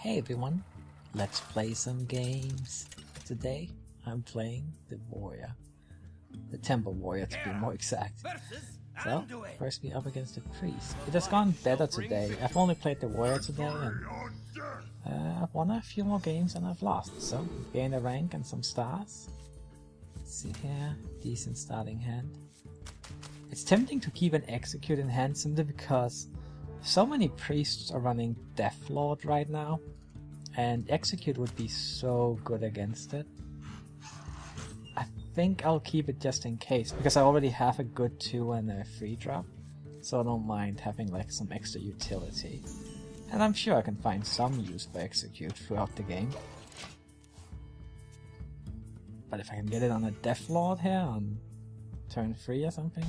Hey everyone, let's play some games. Today I'm playing the warrior. The temple warrior to be more exact. So, first we up against the priest. It has gone better today. I've only played the warrior today and I've won a few more games than I've lost. So, gained a rank and some stars. Let's see here, decent starting hand. It's tempting to keep an execute in hand simply because so many priests are running Deathlord right now, and execute would be so good against it. I think I'll keep it just in case, because I already have a good 2 and a 3 drop, so I don't mind having like some extra utility. And I'm sure I can find some use for execute throughout the game. But if I can get it on a Deathlord here on turn 3 or something,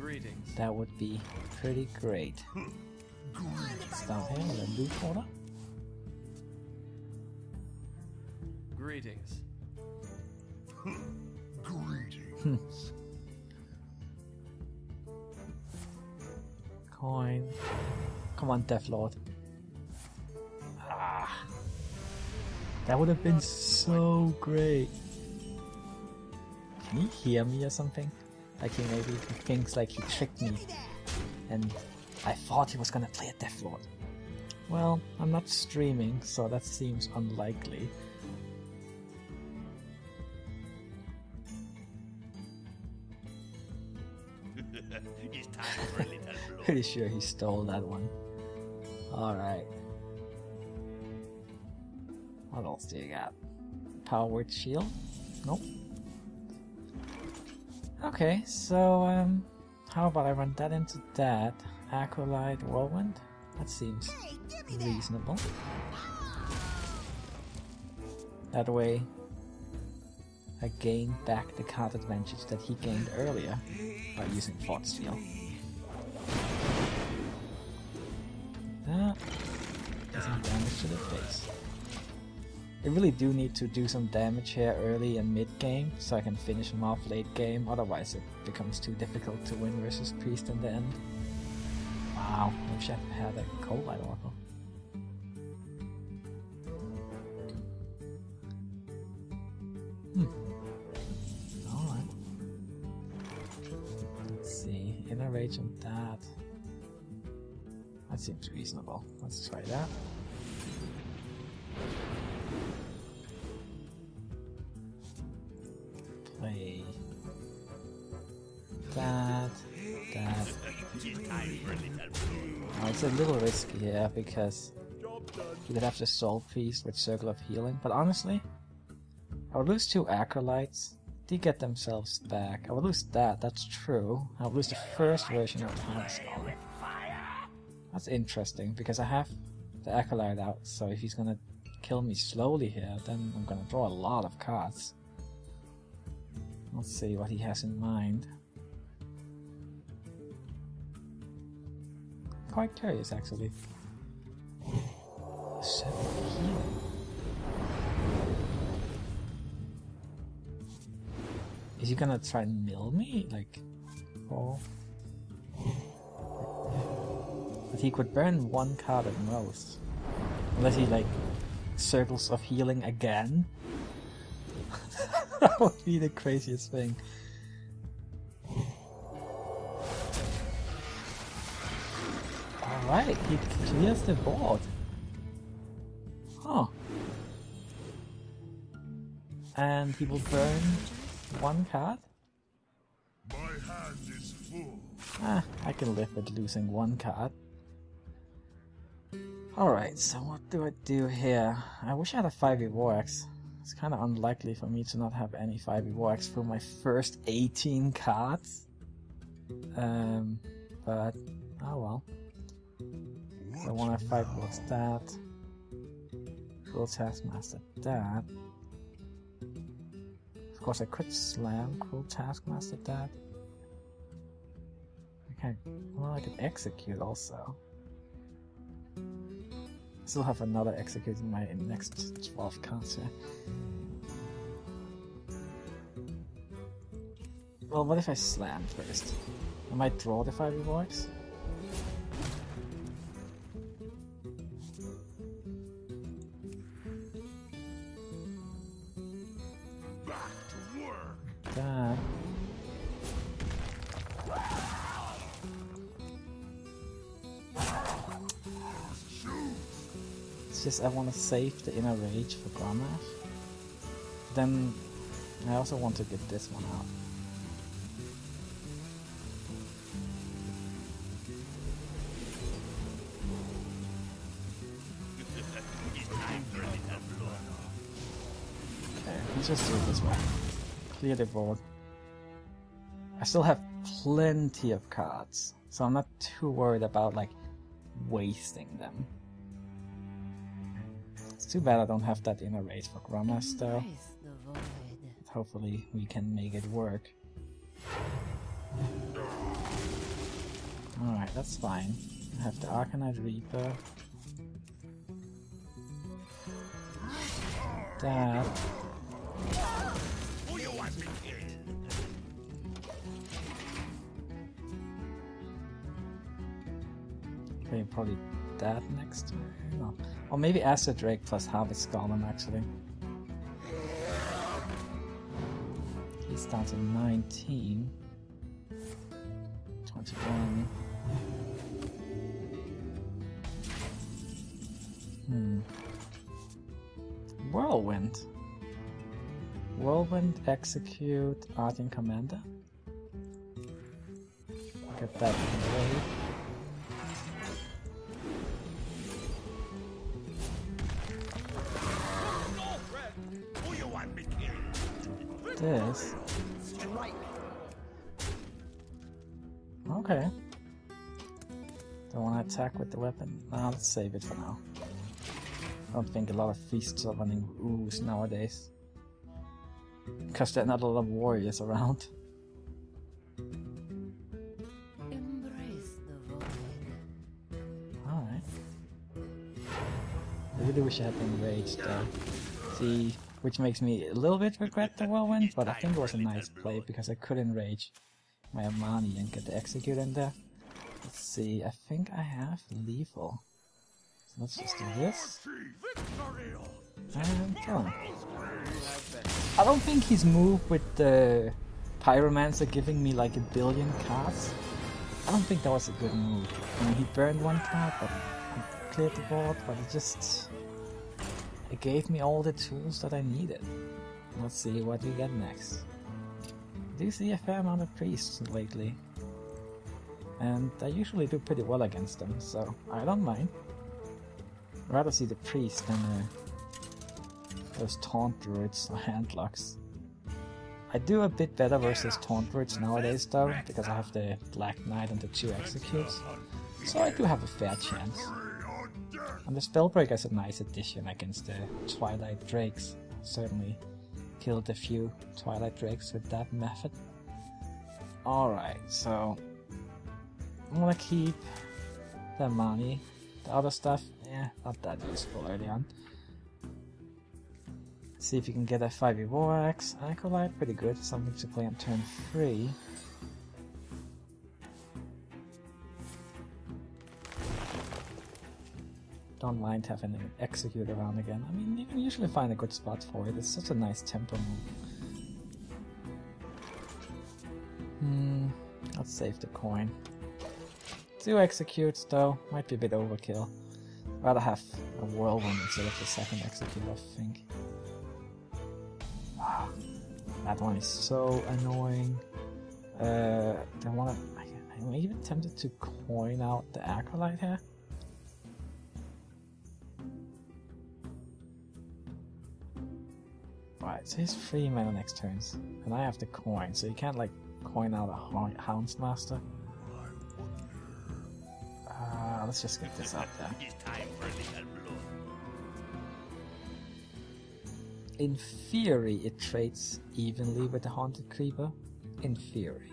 greetings. That would be pretty great. Start here with a loot order. Greetings. Greetings. Coin. Come on, Deathlord. Ah, that would have been so great. Can he hear me or something? Like he thinks like he tricked me, and I thought he was gonna play a Deathlord. Well, I'm not streaming, so that seems unlikely. Pretty sure he stole that one. Alright. What else do you got? Power Word Shield? Nope. Okay, so how about I run that into that? Acolyte Whirlwind? That seems reasonable. That way I gain back the card advantage that he gained earlier by using Thought Steal. That does some damage to the face. I really do need to do some damage here early and mid game so I can finish him off late game, otherwise it becomes too difficult to win versus Priest in the end. Wow, I wish I had a Colma Oracle. Alright. Let's see, Inner Rage on that. That seems reasonable. Let's try that. Play that. Oh, it's a little risky here because you could have the Soul Priest with Circle of Healing, but honestly, I would lose 2 Acolytes. They get themselves back. I would lose that, that's true. I would lose the first version of Hearthstone. That's interesting because I have the Acolyte out, so if he's gonna kill me slowly here, then I'm gonna draw a lot of cards. Let's see what he has in mind. Quite curious, actually. 7 healing. Is he gonna try and mill me? Like, oh. But he could burn 1 card at most. Unless he, like, Circles of Healing again. That would be the craziest thing. Alright, he clears the board. Huh. And he will burn 1 card? My hand is full. Ah, I can live with losing 1 card. Alright, so what do I do here? I wish I had a 5e Vorax. It's kind of unlikely for me to not have any 5e Vorax for my first 18 cards. But, oh well. So 1 of 5 was that. Cruel Taskmaster that. Of course I could slam Cruel Taskmaster that. Okay, well I could execute also. Still have another execute in my next 12 cards here. Well, what if I slam first? I might draw the 5 rewards. It's just I want to save the inner rage for Grommash. Then I also want to get this one out. Okay, let's just do it this way. Clear the board. I still have plenty of cards, so I'm not too worried about like wasting them. It's too bad I don't have that inner race for Grommash though. But hopefully we can make it work. Alright, that's fine. I have the Arcanite Reaper. That. Okay, probably that next. No. Or maybe Acid Drake plus Harvest Golem actually. He's down to 19. 21. Whirlwind. Whirlwind, execute, Arcane Commander. Get that away. This. Okay. Don't want to attack with the weapon. No, let's save it for now. I don't think a lot of feasts are running ooze nowadays. Because there are not a lot of warriors around. Alright. I really wish I had enraged there. See, which makes me a little bit regret the whirlwind, but I think it was a nice play because I could enrage my Amani and get the execute in there. Let's see, I think I have lethal. So let's just do this. And kill him. I don't think his move with the Pyromancer giving me like 1 billion cards, I don't think that was a good move. I mean, he burned one card, but he cleared the board, but it gave me all the tools that I needed. Let's see what we get next. I do see a fair amount of priests lately. And I usually do pretty well against them, so I don't mind. I'd rather see the priest than those taunt druids or handlocks. I do a bit better versus taunt druids nowadays though, because I have the Black Knight and the 2 executes. So I do have a fair chance. And the Spellbreaker is a nice addition against the Twilight Drakes. Certainly killed a few Twilight Drakes with that method. Alright, so I'm gonna keep the money. The other stuff, not that useful early on. See if you can get a 5e War Axe. Acolyte, pretty good. Something to play on turn 3. Don't mind having an execute around again. I mean, you can usually find a good spot for it. It's such a nice tempo move. Let's save the coin. 2 executes though, might be a bit overkill. Rather have a whirlwind instead of the 2nd execute, I think. That one is so annoying. I'm even tempted to coin out the Acolyte here. Right, so he's 3 mana next turns, and I have the coin, so you can't like coin out a Houndsmaster. Let's just get this out there. In theory, it trades evenly with the Haunted Creeper. In theory.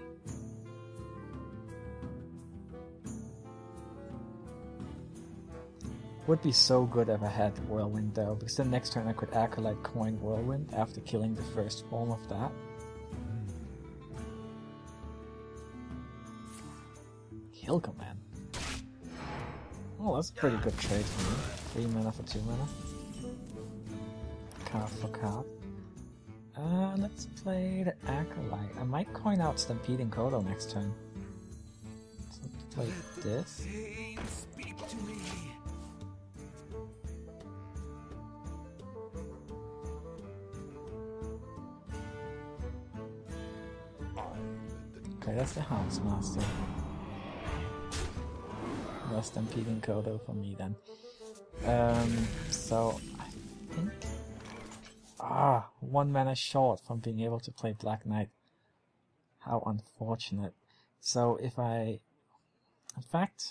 Would be so good if I had Whirlwind though, because then next turn I could Acolyte coin Whirlwind after killing the first form of that. Kill Command. Oh, that's a pretty good trade for me. 3 mana for 2 mana. Card for card. Let's play the Acolyte. I might coin out Stampeding Kodo next turn. So let's play this. Okay, that's the Housemaster. No Stampeding Kodo for me then. So I think 1 mana short from being able to play Black Knight. How unfortunate. So if in fact,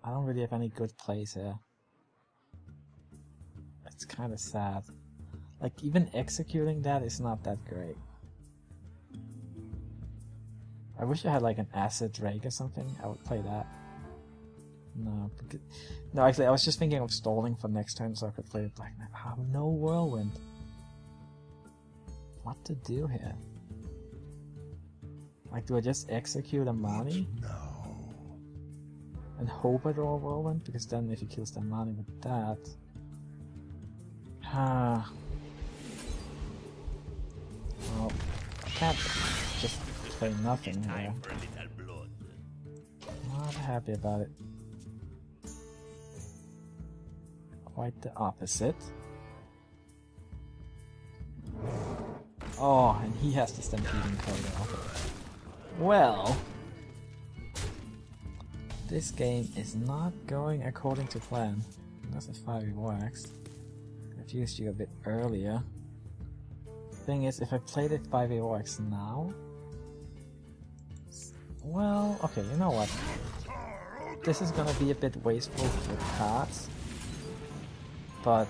I don't really have any good plays here. It's kind of sad. Like, even executing that is not that great. I wish I had like an Acid Drake or something. I would play that. No, actually, I was just thinking of stalling for next turn so I could play Black Knight. I have no Whirlwind. What to do here? Like, do I just execute a Mani? And hope I draw a Whirlwind? Because then if he kills the Mani with that... Well, I can't just play nothing here. Not happy about it. Quite the opposite. Oh, and he has the Stampeding Kodo. Well, this game is not going according to plan. That's a 5e Wax. I've used you a bit earlier. Thing is, if I played it 5e Wax now... Well, okay, you know what? This is gonna be a bit wasteful for cards. But...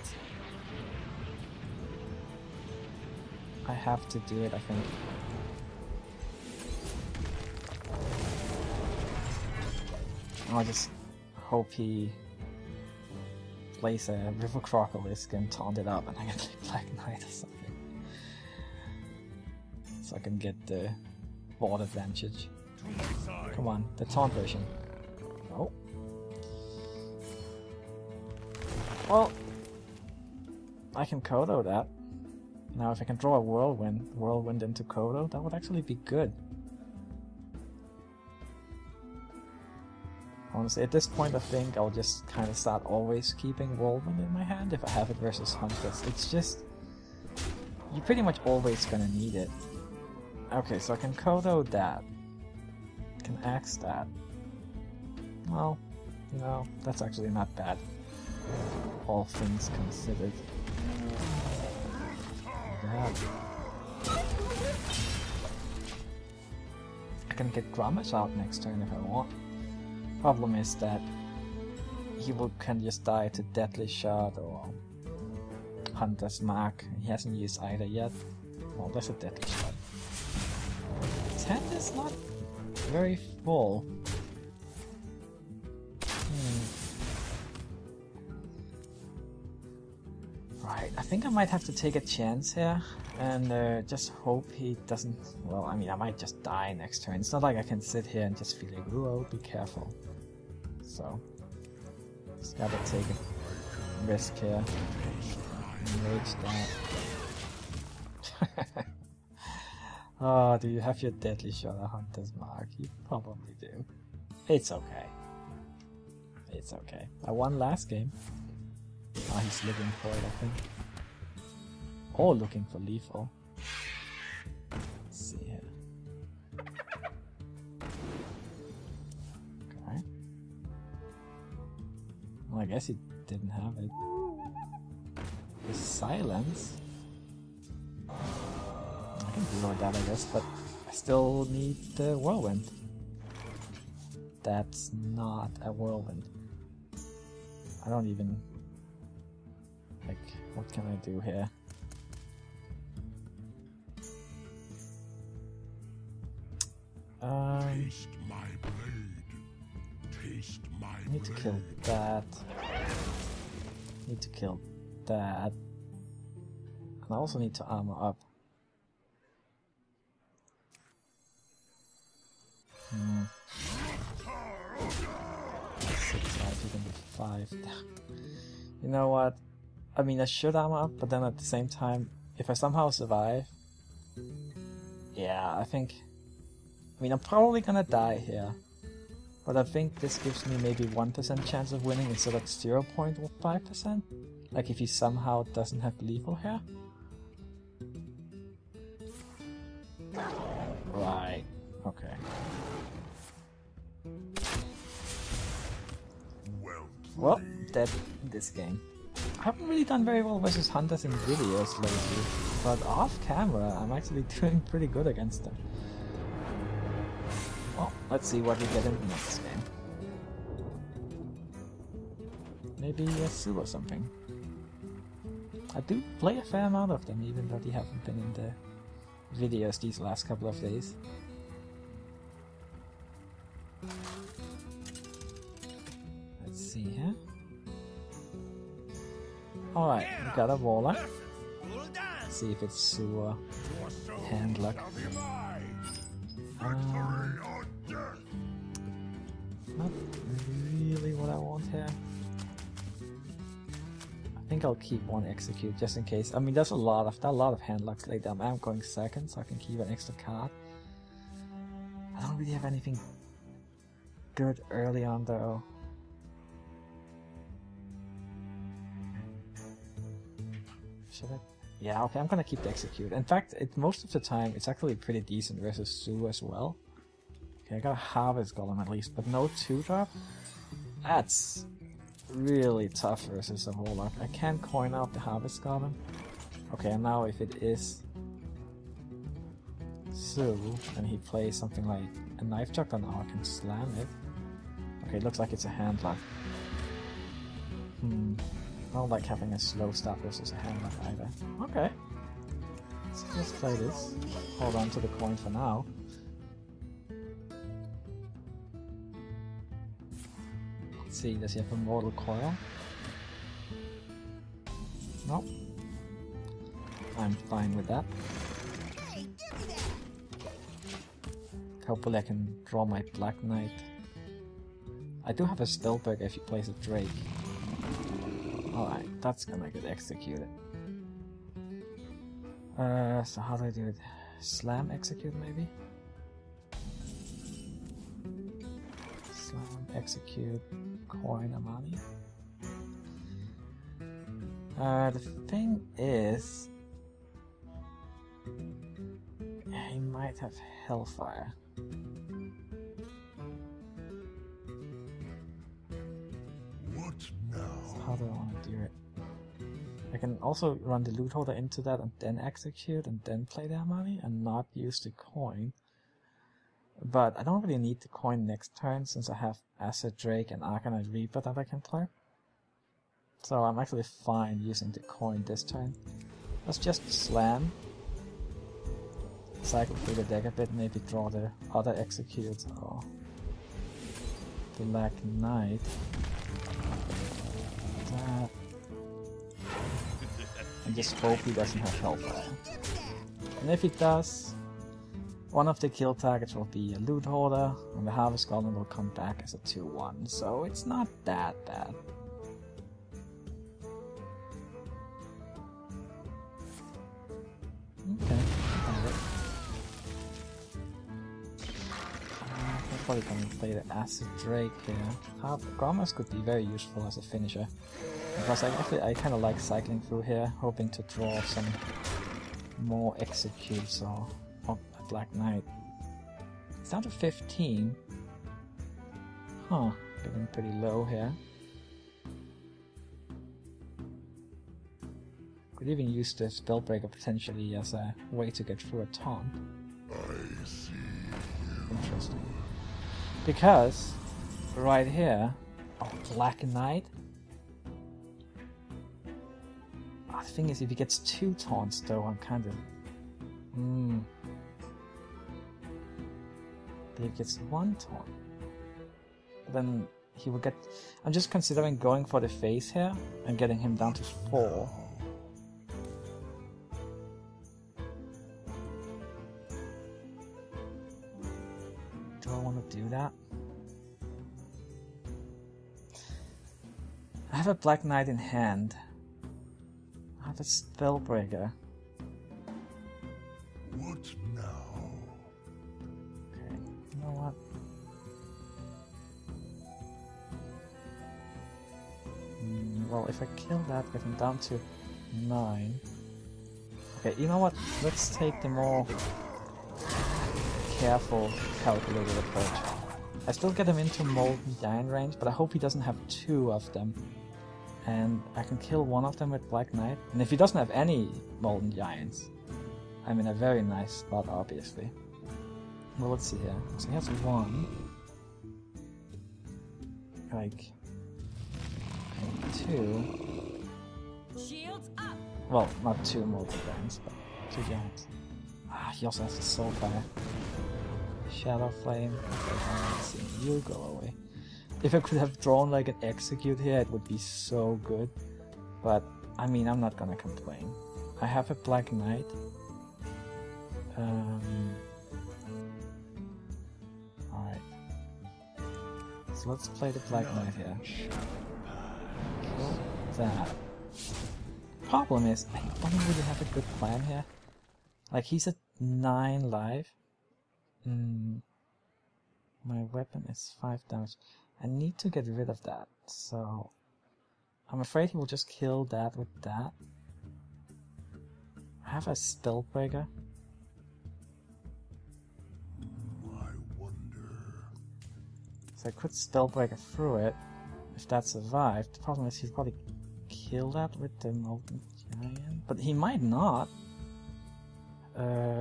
I have to do it, I think. I'll just hope he plays a River Crocolisk and taunt it up and I can play Black Knight or something. So I can get the board advantage. Come on, the taunt version. Oh. Well, I can Kodo that. Now if I can draw a Whirlwind into Kodo, that would actually be good. Honestly, at this point I think I'll just kind of start always keeping Whirlwind in my hand if I have it versus Hunters. It's just... you're pretty much always gonna need it. Okay, so I can Kodo that. I can Axe that. Well, you know, that's actually not bad. All things considered. I can get Grommash out next turn if I want. Problem is that he can just die to Deadly Shot or Hunter's Mark. He hasn't used either yet. Well, there's a Deadly Shot. His hand is not very full. Right, I think I might have to take a chance here and just hope he doesn't... Well, I mean, I might just die next turn. It's not like I can sit here and just feel like, oh, be careful. So, just gotta take a risk here. Enrage that. Oh, do you have your Deadly Shot or Hunter's Mark? You probably do. It's okay. It's okay. I won last game. Ah, he's looking for it, I think. Or looking for lethal. Let's see here. Okay. Well, I guess he didn't have it. His silence. I can deal with that, I guess, but I still need the Whirlwind. That's not a Whirlwind. I don't even... Like, what can I do here? Taste my blade. Taste my I need to kill that. Need to kill that. And I also need to armor up. 6 out, you can do 5. You know what? I mean, I should armor up, but then at the same time, if I somehow survive... Yeah, I think... I mean, I'm probably gonna die here. But I think this gives me maybe 1% chance of winning instead of 0.5%. Like if he somehow doesn't have lethal here. Right. Okay. Well, dead in this game. I haven't really done very well versus hunters in videos lately, but off camera I'm actually doing pretty good against them. Well, let's see what we get in the next game. Maybe a Sue or something. I do play a fair amount of them, even though they haven't been in the videos these last couple of days. Let's see here. Alright, we got a Warlock. Let's see if it's Sue or Handlock. Not really what I want here. I think I'll keep one execute just in case. I mean, there's a lot of handlocks laid down. I'm going second, so I can keep an extra card. I don't really have anything good early on though. Should I? Yeah, okay, I'm gonna keep the execute. In fact, most of the time it's actually pretty decent versus Sue as well. Okay, I got a Harvest Golem at least, but no 2-drop? That's really tough versus a Warlock. I can't coin out the Harvest Golem. Okay, and now if it is Sue, and he plays something like a Knife Chuck, then I can slam it. Okay, it looks like it's a Handlock. I don't like having a slow start versus a Handlock either. Okay. Let's play this. Hold on to the coin for now. Let's see, does he have a Mortal Coil? Nope. I'm fine with that. Hopefully I can draw my Black Knight. I do have a Spellbreaker if he plays a Drake. Alright, that's gonna get executed. So how do I do it? Slam execute maybe? Slam execute coin Amani. The thing is, he might have Hellfire. What now? So how do I want to do it? I can also run the loot holder into that and then execute and then play the Amani and not use the coin. But I don't really need the coin next turn since I have Acid Drake and Arcanite Reaper that I can play. So I'm actually fine using the coin this turn. Let's just slam. Cycle through the deck a bit, maybe draw the other execute or Black Knight. That. And just hope he doesn't have Hellfire. And if he does, one of the kill targets will be a loot holder, and the Harvest Golem will come back as a 2-1, so it's not that bad. Okay, I'm probably gonna play the Acid Drake here. Grommas could be very useful as a finisher. Because I kind of like cycling through here, hoping to draw some more executes or a Black Knight. It's down to 15. Huh, getting pretty low here. Could even use the Spellbreaker potentially as a way to get through a taunt. I see. Interesting. Because, right here, Black Knight. The thing is, if he gets 2 taunts though, I'm kind of... But if he gets 1 taunt, then he will get... I'm just considering going for the face here and getting him down to 4. Do I want to do that? I have a Black Knight in hand. I have a Spellbreaker. What now? Okay, you know what? Well, if I kill that, get him down to 9. Okay, you know what? Let's take the more careful, calculated approach. I still get him into Molten Giant range, but I hope he doesn't have two of them. And I can kill one of them with Black Knight. And if he doesn't have any Molten Giants, I'm in a very nice spot, obviously. Well, let's see here. So he has one. Like... and two. Shields up. Well, not two Molten Giants, but two Giants. Ah, he also has a Soulfire. Shadow Flame. Let's see. You go away. If I could have drawn like an Execute here, it would be so good. But, I mean, I'm not gonna complain. I have a Black Knight. Alright. So let's play the Black Knight here. Kill that. Problem is, I don't really have a good plan here. Like, he's at 9 life. My weapon is 5 damage. I need to get rid of that, so... I'm afraid he will just kill that with that. I have a Spellbreaker. I wonder. So I could Spellbreaker through it, if that survived. The problem is he'll probably kill that with the Molten Giant. But he might not.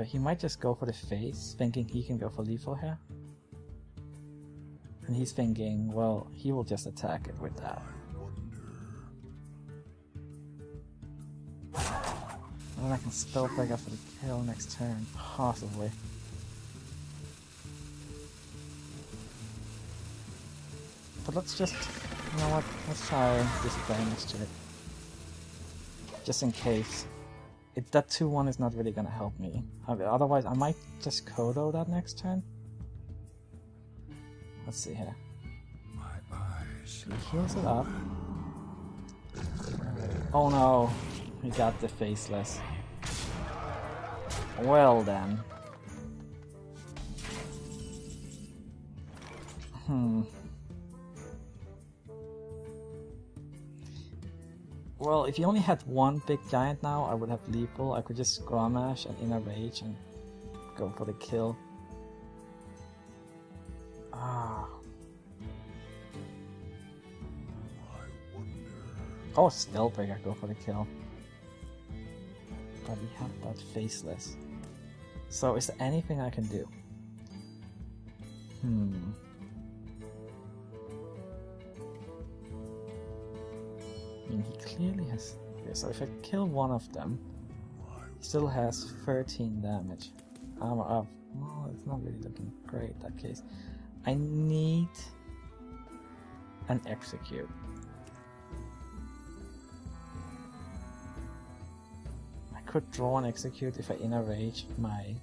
He might just go for the face, thinking he can go for lethal here. And he's thinking, well, he will just attack it with that. And then I can Spellbreaker for the kill next turn, possibly. But let's just, you know what, let's try disadvantage to it. Just in case. That 2-1 is not really gonna help me. Otherwise, I might just Kodo that next turn. Let's see here. My eyes. He heals it up. Oh no, he got the Faceless. Well then. Well, if he only had one big giant now, I would have lethal. I could just Grommash and Inner Rage and go for the kill. Ah. Oh, Spellbreaker, go for the kill. But we have that Faceless. So, is there anything I can do? I mean, he clearly has... Okay, so if I kill one of them, he still has 13 damage. Armor up. Well, it's not really looking great in that case. I need an Execute. I could draw an Execute if I Inner Rage my...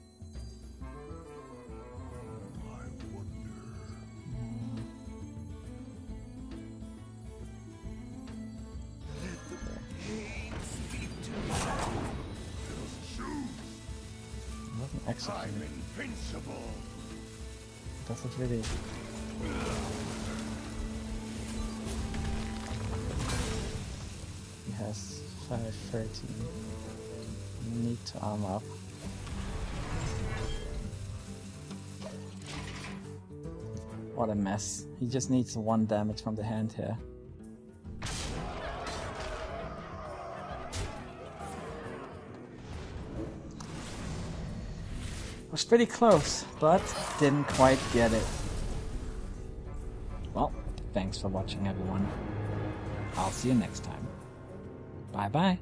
Execute. Doesn't really... He has 513. Need to arm up. What a mess. He just needs 1 damage from the hand here. Was pretty close, but didn't quite get it. Well, thanks for watching everyone. I'll see you next time. Bye bye.